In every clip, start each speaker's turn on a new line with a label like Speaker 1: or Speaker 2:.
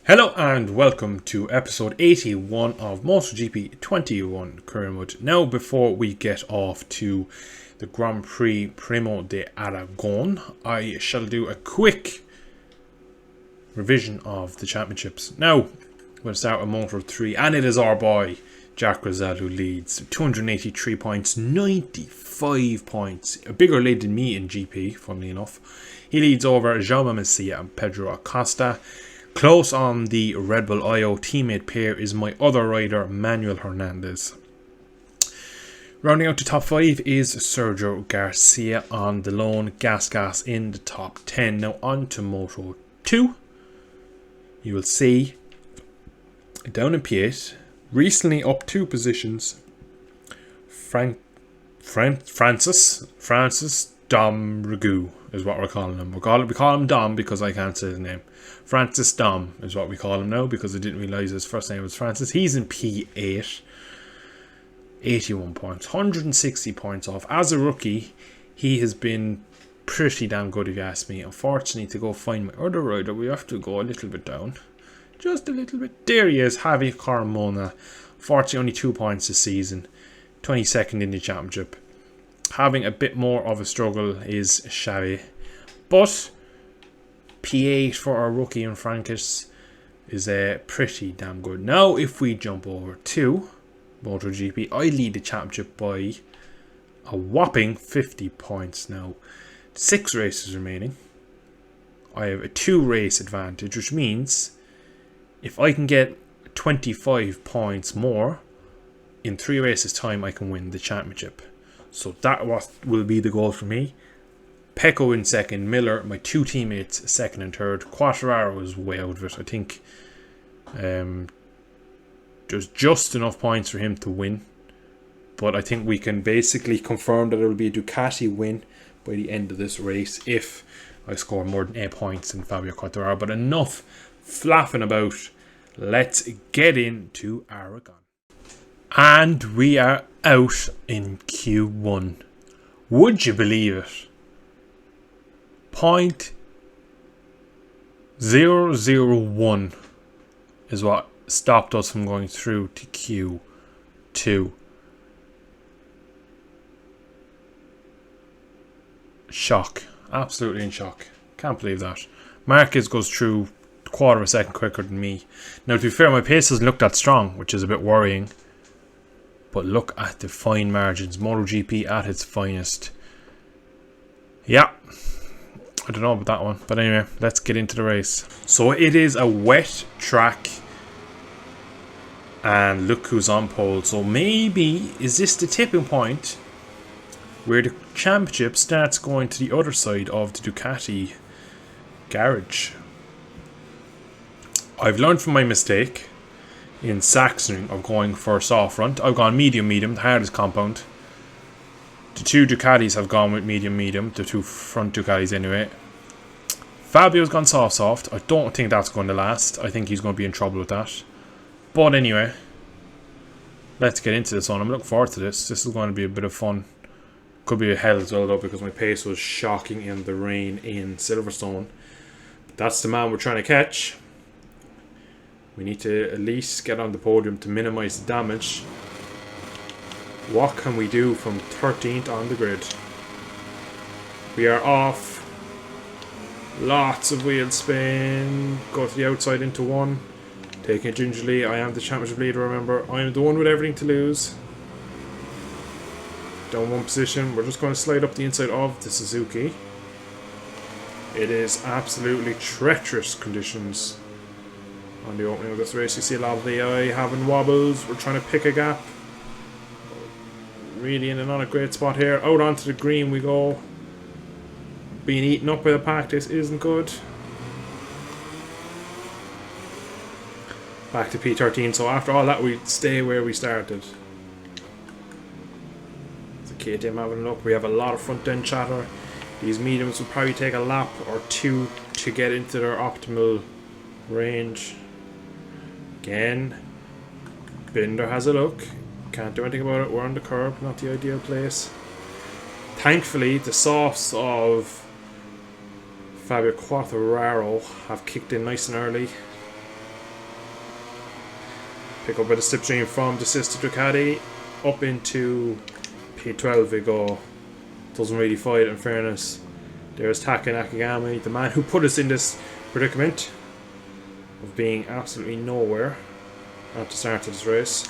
Speaker 1: Hello and welcome to episode 81 of MotoGP 21 Kermwood. Now, before we get off to the Grand Prix Primo de Aragon, I shall do a quick revision of the championships. Now, we'll start with Moto 3, and it is our boy Jack Rizal who leads. 283 points, 95 points. A bigger lead than me in GP, funnily enough. He leads over Jaume Masia and Pedro Acosta. Close on the Red Bull IO teammate pair is my other rider, Manuel Hernandez. Rounding out the top 5 is Sergio Garcia on the lone, Gas in the top 10. Now on to Moto 2. You will see down in P8, recently up 2 positions, Francis Dom Ragu is what we're calling him. We call him Dom because I can't say his name. Francis Dom is what we call him now because I didn't realise his first name was Francis. He's in P8. 81 points. 160 points off. As a rookie, he has been pretty damn good if you ask me. Unfortunately, to go find my other rider, we have to go a little bit down. Just a little bit. There he is, Javi Carmona. Fortunately, only 2 points this season. 22nd in the championship. Having a bit more of a struggle is Xavi. But P8 for our rookie in Francis is pretty damn good. Now, if we jump over to MotoGP, I lead the championship by a whopping 50 points now. 6 races remaining. I have a 2 race advantage, which means if I can get 25 points more in 3 races time, I can win the championship. So that will be the goal for me. Pecco in second, Miller, my 2 teammates, second and third. Quartararo is way out of it. I think there's just enough points for him to win. But I think we can basically confirm that it will be a Ducati win by the end of this race if I score more than 8 points than Fabio Quartararo. But enough flapping about. Let's get into Aragon. And we are out in Q1. Would you believe it? 0.001 is what stopped us from going through to Q2. Shock. Absolutely in shock. Can't believe that. Marquez goes through a quarter of a second quicker than me. Now, to be fair, my pace doesn't look that strong, which is a bit worrying. But look at the fine margins. MotoGP at its finest. Yeah. I don't know about that one. But anyway, let's get into the race. So it is a wet track. And look who's on pole. So maybe, is this the tipping point where the championship starts going to the other side of the Ducati garage? I've learned from my mistake in Sachsenring of going for soft front. I've gone medium, the hardest compound. The 2 Ducatis have gone with medium, the 2 front Ducatis anyway. Fabio's gone soft. I don't think that's going to last. I think he's going to be in trouble with that. But anyway, let's get into this one. I'm looking forward to this. This is going to be a bit of fun. Could be a hell as well though, because my pace was shocking in the rain in Silverstone. But that's the man we're trying to catch. We need to at least get on the podium to minimise the damage. What can we do from 13th on the grid? We are off. Lots of wheel spin. Go to the outside into 1. Taking it gingerly. I am the championship leader, remember. I am the one with everything to lose. Down 1 position. We're just going to slide up the inside of the Suzuki. It is absolutely treacherous conditions on the opening of this race. You see a lot of the AI having wobbles. We're trying to pick a gap. Really in and on a great spot here. Out onto the green we go. Being eaten up by the pack. This isn't good. Back to P13. So after all that, we stay where we started. The KTM having a look. We have a lot of front end chatter. These mediums will probably take a lap or 2 to get into their optimal range. Again, Binder has a look. Can't do anything about it. We're on the curb, not the ideal place. Thankfully, the softs of Fabio Quartararo have kicked in nice and early. Pick up a bit of slipstream from the sister Ducati. Up into P12 we go. Doesn't really fight, in fairness. There's Taka Nakagami, the man who put us in this predicament of being absolutely nowhere at the start of this race.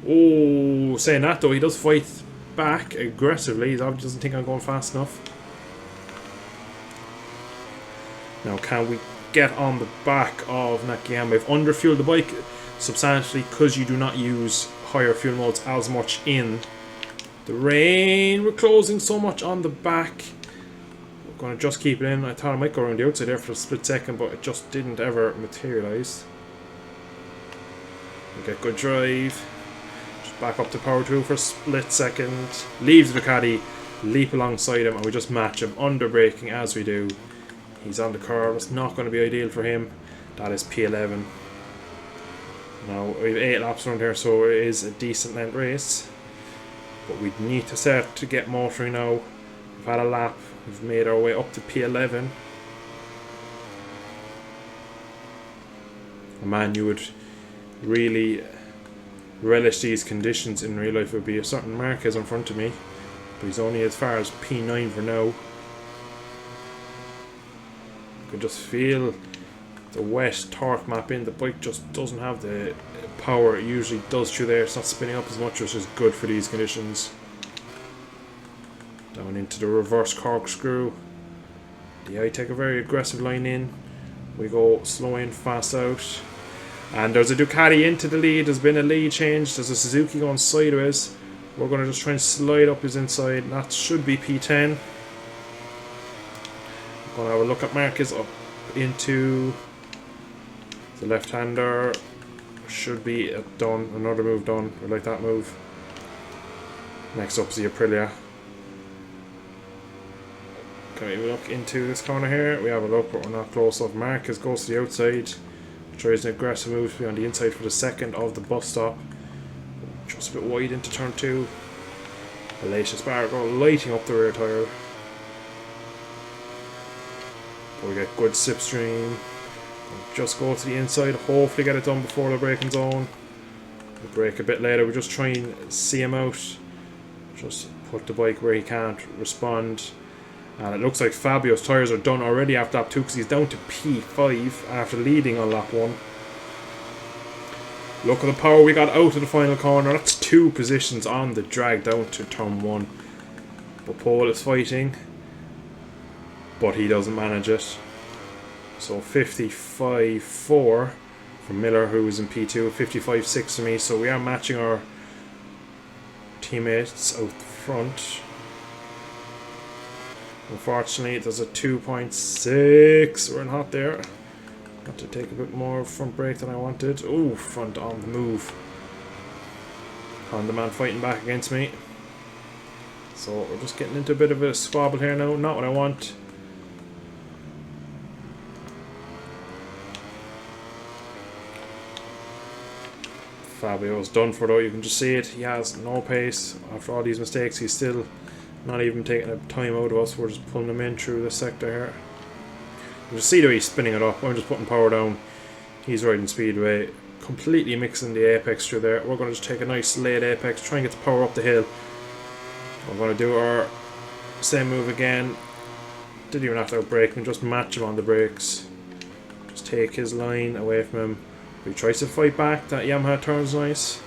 Speaker 1: Oh, saying that though, he does fight back aggressively. He obviously doesn't think I'm going fast enough. Now, can we get on the back of Nakagami? We've underfueled the bike substantially because you do not use higher fuel modes as much in the rain. We're closing so much on the back. We're going to just keep it in. I thought I might go around the outside there for a split second, but it just didn't ever materialise. We get good drive. Just back up to power 2 for a split second. Leaves the Ducati, leap alongside him, and we just match him under braking as we do. He's on the curve. It's not going to be ideal for him. That is P11. Now, we have 8 laps around here, so it is a decent length race. But we need to start to get motoring now. We've had a lap. We've made our way up to P11. A man you would really relish these conditions in real life would be a certain Marquez in front of me. But he's only as far as P9 for now. You can just feel the wet torque map in. The bike just doesn't have the power it usually does through there. It's not spinning up as much, which is good for these conditions. Down into the reverse corkscrew. I take a very aggressive line in. We go slow in, fast out. And there's a Ducati into the lead. There's been a lead change. There's a Suzuki going sideways. We're going to just try and slide up his inside. That should be P10. I'm going to have a look at Marquez up into the left-hander. Should be done. Another move done. I like that move. Next up is the Aprilia. Can we look into this corner here? We have a look, but we're not close enough. Marquez goes to the outside. Tries an aggressive move to be on the inside for the second of the bus stop. Just a bit wide into turn 2. Hellacious Bargo lighting up the rear tyre. But we get good slipstream. Just go to the inside, hopefully get it done before the braking zone. We brake a bit later, we just try and see him out. Just put the bike where he can't respond. And it looks like Fabio's tyres are done already after lap 2 because he's down to P5 after leading on lap 1. Look at the power we got out of the final corner. That's 2 positions on the drag down to turn 1. But Paul is fighting, but he doesn't manage it. So 55.4 for Miller, who was in P2, 55.6 for me. So we are matching our teammates out front. Unfortunately, there's a 2.6. We're in hot there. Have to take a bit more front brake than I wanted. Oh, front on the move. Honda man fighting back against me. So we're just getting into a bit of a squabble here now. Not what I want. Fabio's done for though, you can just see it. He has no pace. After all these mistakes, he's still not even taking a time out of us. We're just pulling him in through this sector here. You just see the way he's spinning it up. I'm just putting power down. He's riding speedway. Completely mixing the apex through there. We're going to just take a nice late apex, try and get the power up the hill. We're going to do our same move again. Didn't even have to brake him, just match him on the brakes. Just take his line away from him. He tries to fight back. That Yamaha turns nice.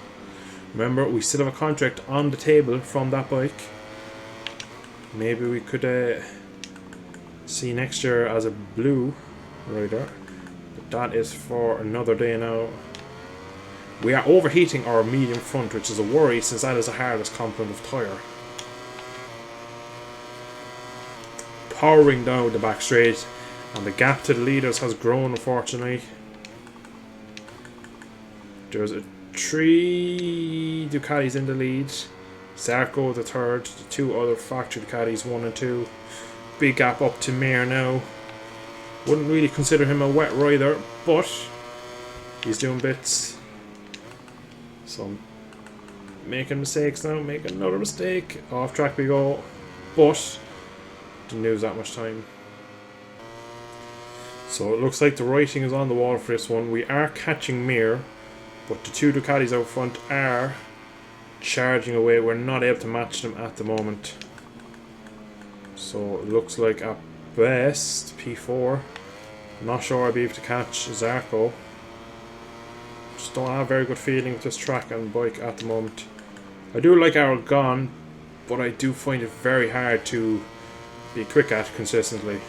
Speaker 1: Remember, we still have a contract on the table from that bike. Maybe we could see next year as a blue rider. But that is for another day now. We are overheating our medium front, which is a worry since that is the hardest component of tyre. Powering down the back straight, and the gap to the leaders has grown, unfortunately. There's a 3 Ducatis in the lead. Zarco the third, the 2 other factory Ducatis 1 and 2. Big gap up to Mir now. Wouldn't really consider him a wet rider, but he's doing bits. So I'm making mistakes now, making another mistake. Off track we go, but didn't lose that much time. So it looks like the writing is on the wall for this one. We are catching Mir, but the two Ducatis out front are charging away. We're not able to match them at the moment. So it looks like at best P4. I'm not sure I'll be able to catch Zarco. Just don't have a very good feeling with this track and bike at the moment. I do like Aragon, but I do find it very hard to be quick at consistently.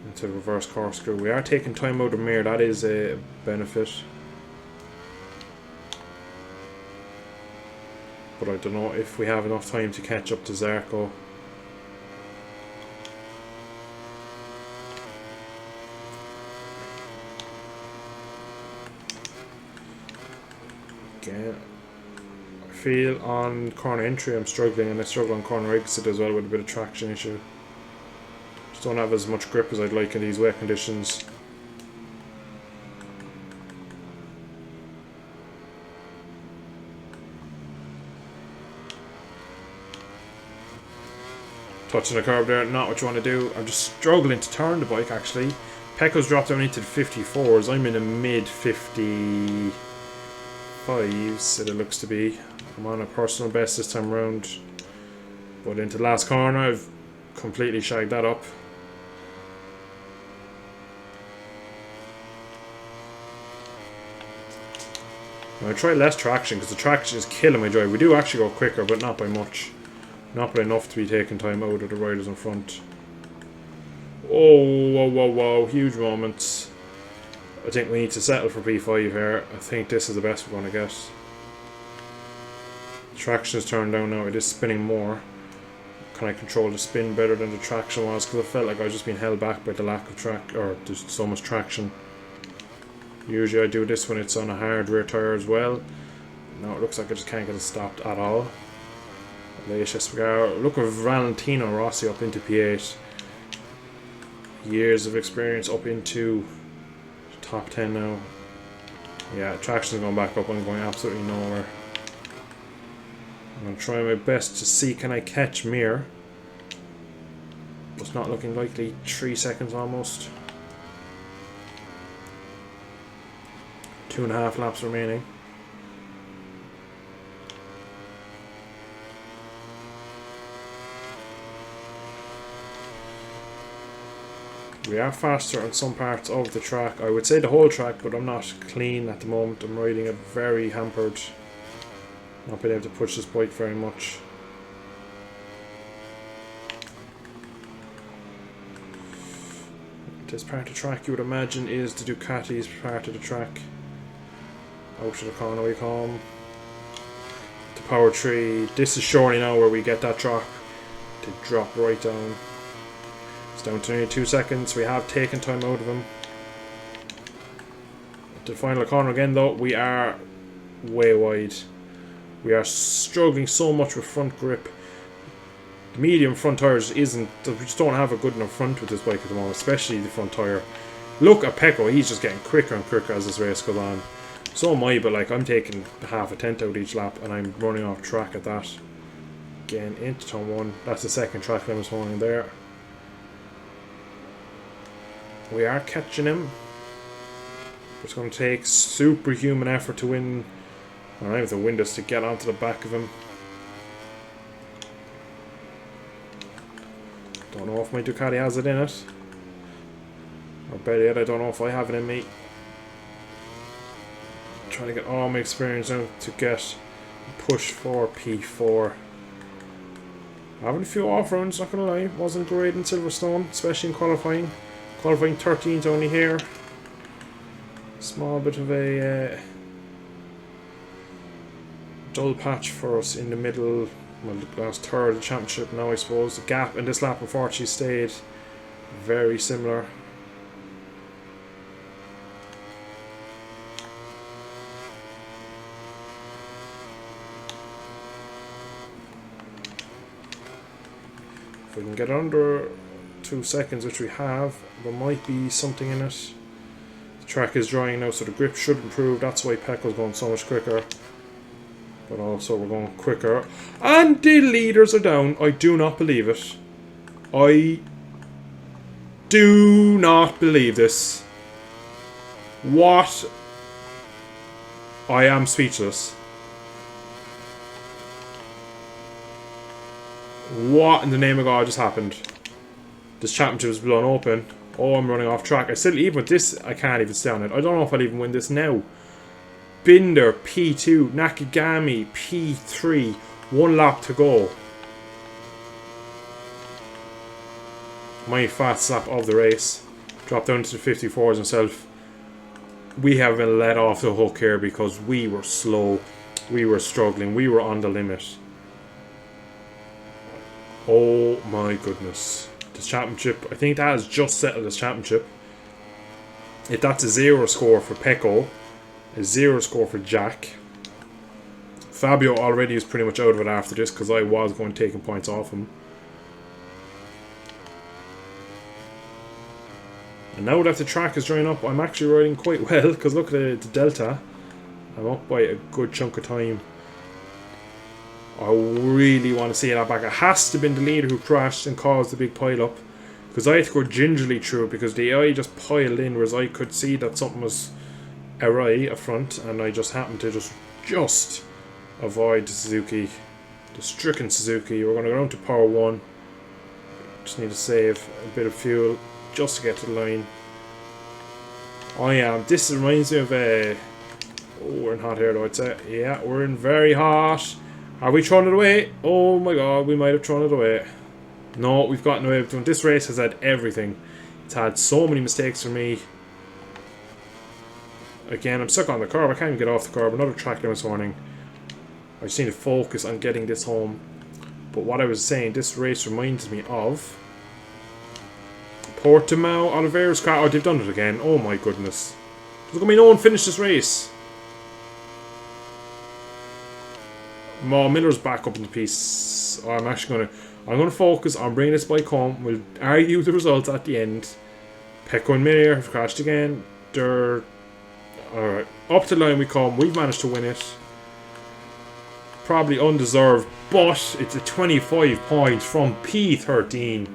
Speaker 1: Into reverse corkscrew. We are taking time out of Mir, that is a benefit. But I don't know if we have enough time to catch up to Zarco. Again, I feel on corner entry I'm struggling, and I struggle on corner exit as well with a bit of traction issue. Just don't have as much grip as I'd like in these wet conditions. Touching the curb there, not what you want to do. I'm just struggling to turn the bike actually. Pecco's dropped down into the 54s. I'm in the mid 50s, it looks to be. I'm on a personal best this time around. But into the last corner, I've completely shagged that up. I try less traction because the traction is killing my drive. We do actually go quicker, but not by much. Not by enough to be taking time out of the riders in front. Oh, whoa, whoa, whoa. Huge moments. I think we need to settle for P5 here. I think this is the best we're going to get. Traction is turned down now. It is spinning more. Can I control the spin better than the traction was? Because I felt like I was just being held back by the lack of track, or there's so much traction. Usually I do this when it's on a hard rear tyre as well. Now it looks like I just can't get it stopped at all. Look at Valentino Rossi up into P8. Years of experience up into top 10 now. Yeah, traction's going back up. I'm going absolutely nowhere. I'm going to try my best to see can I catch Mir. It's not looking likely. 3 seconds almost. 2.5 laps remaining. We are faster on some parts of the track. I would say the whole track, but I'm not clean at the moment. I'm riding it very hampered. Not being able to push this bike very much. This part of the track you would imagine is the Ducati's part of the track. Out to the corner we come. The power tree. This is surely now where we get that drop. To drop right down. It's down to nearly 2 seconds. We have taken time out of him. The final corner again though, we are way wide. We are struggling so much with front grip. The medium front tyres we just don't have a good enough front with this bike at the moment, especially the front tyre. Look at Pecco, he's just getting quicker and quicker as this race goes on. So am I, but like I'm taking half a tenth out each lap and I'm running off track at that. Again, into turn 1. That's the second track limit this morning there. We are catching him. It's going to take superhuman effort to win. I don't have to win this to get onto the back of him. Don't know if my Ducati has it in it. Or better yet, I don't know if I have it in me. Trying to get all my experience out to get push for P4. Having a few off rounds, not gonna lie. Wasn't great in Silverstone, especially in qualifying. Qualifying 13th only here. Small bit of a dull patch for us in the middle. Well, the last third of the championship now, I suppose. The gap in this lap unfortunately stayed very similar. If we can get under 2 seconds, which we have, there might be something in it. The track is drying now, so the grip should improve. That's why Pecco's going so much quicker. But also we're going quicker. And the leaders are down. I do not believe it. I do not believe this. What? I am speechless. What in the name of God just happened? This championship was blown open. Oh, I'm running off track. I still, even with this, I can't even stay on it. I don't know if I'll even win this now. Binder, P2. Nakagami, P3. 1 lap to go. My fast lap of the race. Dropped down to the 54s himself. We have been let off the hook here because we were slow. We were struggling. We were on the limit. Oh my goodness. This championship, I think that has just settled this championship. If that's a 0 score for Pecco, a 0 score for Jack. Fabio already is pretty much out of it after this because I was going taking points off him. And now that the track is drying up, I'm actually riding quite well because look at the delta. I'm up by a good chunk of time. I really want to see that back. It has to have been the leader who crashed and caused the big pile up. Because I had to go gingerly through it because the AI just piled in, whereas I could see that something was awry up front, and I just happened to just avoid the Suzuki. The stricken Suzuki. We're going to go down to power 1. Just need to save a bit of fuel just to get to the line. This reminds me of oh, we're in hot air though, I'd say. Yeah, we're in very hot. Have we thrown it away? Oh my god, we might have thrown it away. No, we've gotten away with it. This race has had everything. It's had so many mistakes for me. Again, I'm stuck on the curb. I can't even get off the curb. Another track limits warning. I just need to focus on getting this home. But what I was saying, this race reminds me of Portimao, Oliveira's car. Oh, they've done it again. Oh my goodness. There's going to be no one finish this race. Miller's back up in the piece. I'm going to focus on bringing this bike home. We'll argue the results at the end. Pecco and Miller have crashed again. They're alright. Up to the line we come. We've managed to win it. Probably undeserved, but it's a 25 points from P13.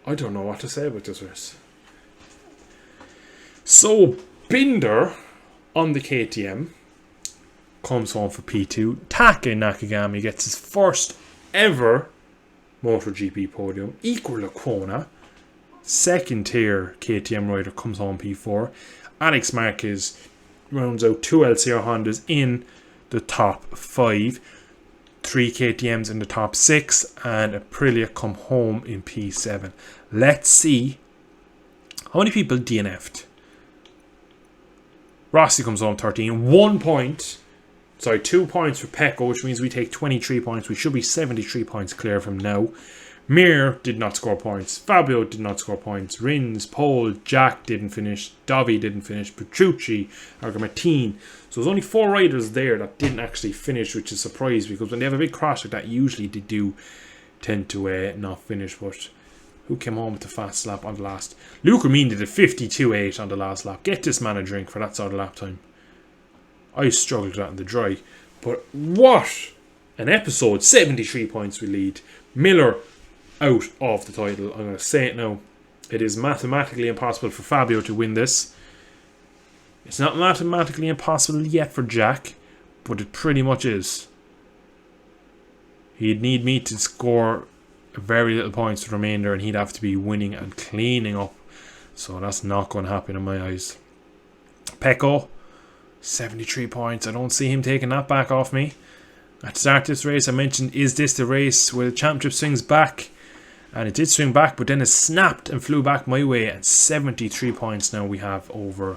Speaker 1: I don't know what to say about this race. So, Binder on the KTM comes home for P2. Take Nakagami gets his first ever MotoGP podium. Equal Lacona, second tier KTM rider, comes home P4. Alex Marquez rounds out 2 LCR Hondas in the top 5. 3 KTMs in the top 6. And Aprilia come home in P7. Let's see how many people DNF'd. Rossi comes home 13. 1 point. Sorry, 2 points for Pecco, which means we take 23 points. We should be 73 points clear from now. Mir did not score points. Fabio did not score points. Rins, Pole, Jack didn't finish. Dovi didn't finish. Petrucci, Argamatine. So there's only 4 riders there that didn't actually finish, which is a surprise because when they have a big crash like that, usually they do tend to not finish. But who came home with the fast lap on the last? Luke Ramin did a 52.8 on the last lap. Get this man a drink for that sort of lap time. I struggled with that in the dry. But what an episode. 73 points we lead. Miller out of the title. I'm going to say it now. It is mathematically impossible for Fabio to win this. It's not mathematically impossible yet for Jack, but it pretty much is. He'd need me to score very little points for the remainder, and he'd have to be winning and cleaning up. So that's not going to happen in my eyes. Pecco, 73 points. I don't see him taking that back off me. At the start of this race, I mentioned, is this the race where the championship swings back? And it did swing back, but then it snapped and flew back my way. And 73 points now we have over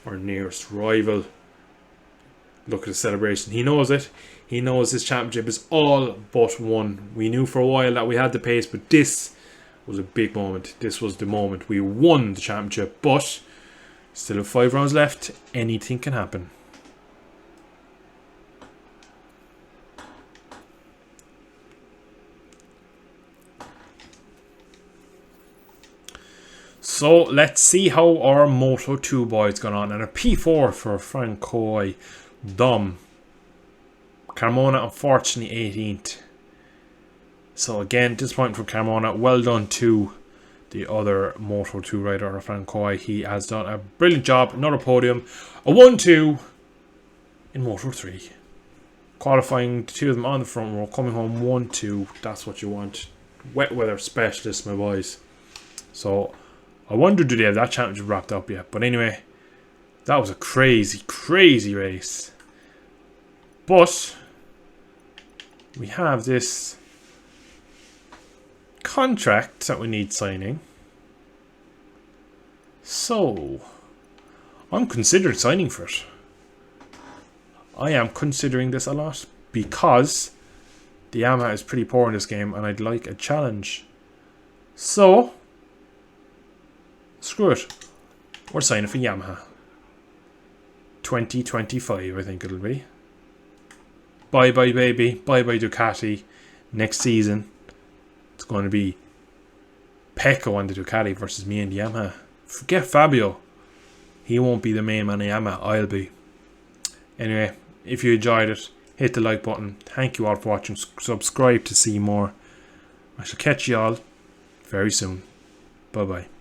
Speaker 1: our nearest rival. Look at the celebration. He knows it. He knows this championship is all but won. We knew for a while that we had the pace, but this was a big moment. This was the moment. We won the championship, but still have 5 rounds left. Anything can happen. So let's see how our Moto2 boys got on. And a P4 for Francois Dom. Carmona unfortunately 18th. So again, disappointing from Carmona. Well done to the other Moto2 rider, Francois. He has done a brilliant job. Another podium. A 1-2 in Moto3. Qualifying, the two of them on the front row, coming home 1-2. That's what you want. Wet weather specialists, my boys. So I wonder, do they have that championship wrapped up yet? But anyway, that was a crazy, crazy race. But we have this contract that we need signing. So I'm considering signing for it. I am considering this a lot because the Yamaha is pretty poor in this game and I'd like a challenge. So screw it. We're signing for Yamaha. 2025, I think it'll be. Bye bye, baby. Bye bye, Ducati. Next season, it's going to be Pecco on the Ducati versus me and the Yamaha. Forget Fabio. He won't be the main man in Yamaha. I'll be. Anyway, if you enjoyed it, hit the like button. Thank you all for watching. Subscribe to see more. I shall catch you all very soon. Bye bye.